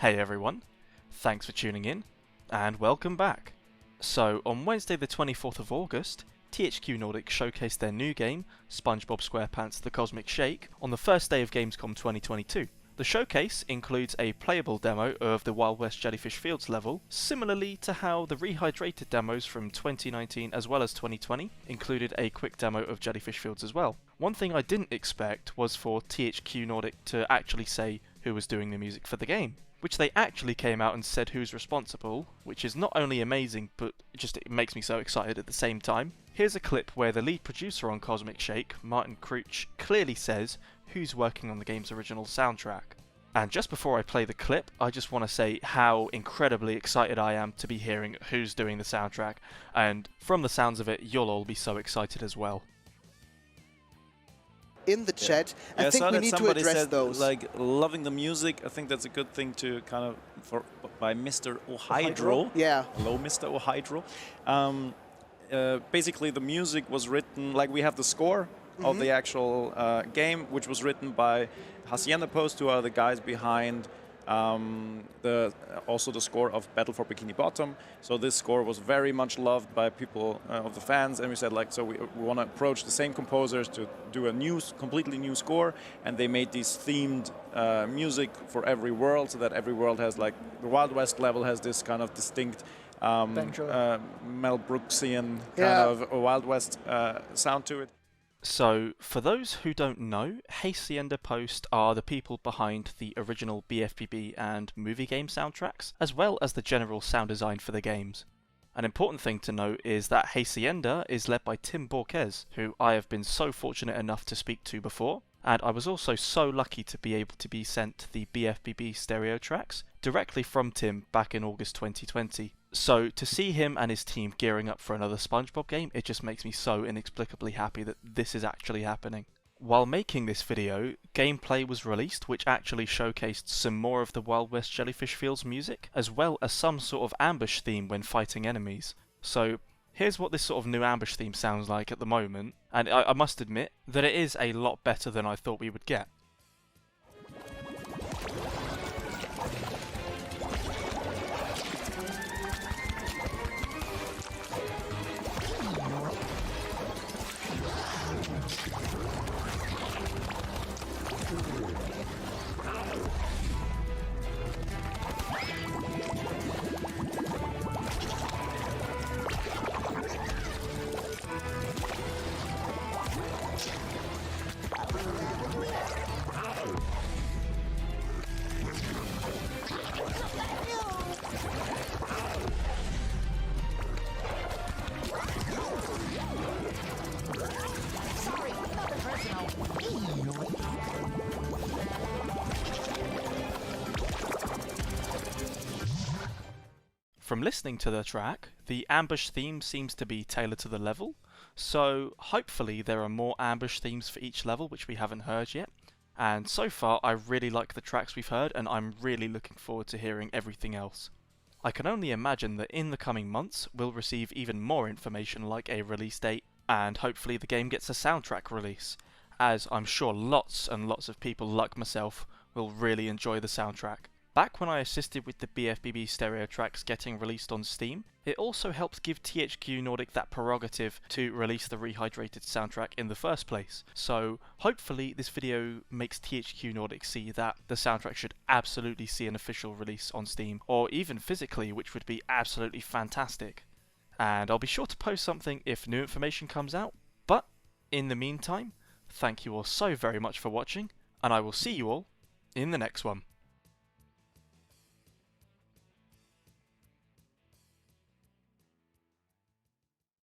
Hey everyone, thanks for tuning in, and welcome back. So, on Wednesday the 24th of August, THQ Nordic showcased their new game, SpongeBob SquarePants The Cosmic Shake, on the first day of Gamescom 2022. The showcase includes a playable demo of the Wild West Jellyfish Fields level, similarly to how the rehydrated demos from 2019 as well as 2020 included a quick demo of Jellyfish Fields as well. One thing I didn't expect was for THQ Nordic to actually say who was doing the music for the game, which they actually came out and said who's responsible, which is not only amazing, but it makes me so excited at the same time. Here's a clip where the lead producer on Cosmic Shake, Martin Kreuch, clearly says who's working on the game's original soundtrack. And just before I play the clip, I just want to say how incredibly excited I am to be hearing who's doing the soundtrack, and from the sounds of it, you'll all be so excited as well. In the chat, I think we need to address those. Like, loving the music, I think that's a good thing to kind of, by Mr. Ohydro. Yeah. Hello, Mr. Ohydro. Basically, the music was written, like we have the score of the actual game, which was written by Hacienda Post, who are the guys behind also the score of Battle for Bikini Bottom. So this score was very much loved by people of the fans, and we said, like, so we want to approach the same composers to do a completely new score, and they made these themed music for every world, so that every world has, like, the Wild West level has this kind of distinct Mel Brooksian kind of a Wild West sound to it. So, for those who don't know, Hacienda Post are the people behind the original BFBB and movie game soundtracks, as well as the general sound design for the games. An important thing to note is that Hacienda is led by Tim Borquez, who I have been so fortunate enough to speak to before, and I was also so lucky to be able to be sent the BFBB stereo tracks directly from Tim back in August 2020. So to see him and his team gearing up for another SpongeBob game, it just makes me so inexplicably happy that this is actually happening. While making this video, gameplay was released which actually showcased some more of the Wild West Jellyfish Fields music, as well as some sort of ambush theme when fighting enemies. So here's what this sort of new ambush theme sounds like at the moment, and I must admit that it is a lot better than I thought we would get. From listening to the track, the ambush theme seems to be tailored to the level, so hopefully there are more ambush themes for each level which we haven't heard yet. And so far I really like the tracks we've heard, and I'm really looking forward to hearing everything else. I can only imagine that in the coming months we'll receive even more information like a release date, and hopefully the game gets a soundtrack release, as I'm sure lots and lots of people like myself will really enjoy the soundtrack. Back when I assisted with the BFBB stereo tracks getting released on Steam, it also helped give THQ Nordic that prerogative to release the rehydrated soundtrack in the first place. So hopefully this video makes THQ Nordic see that the soundtrack should absolutely see an official release on Steam, or even physically, which would be absolutely fantastic. And I'll be sure to post something if new information comes out, but in the meantime, thank you all so very much for watching, and I will see you all in the next one.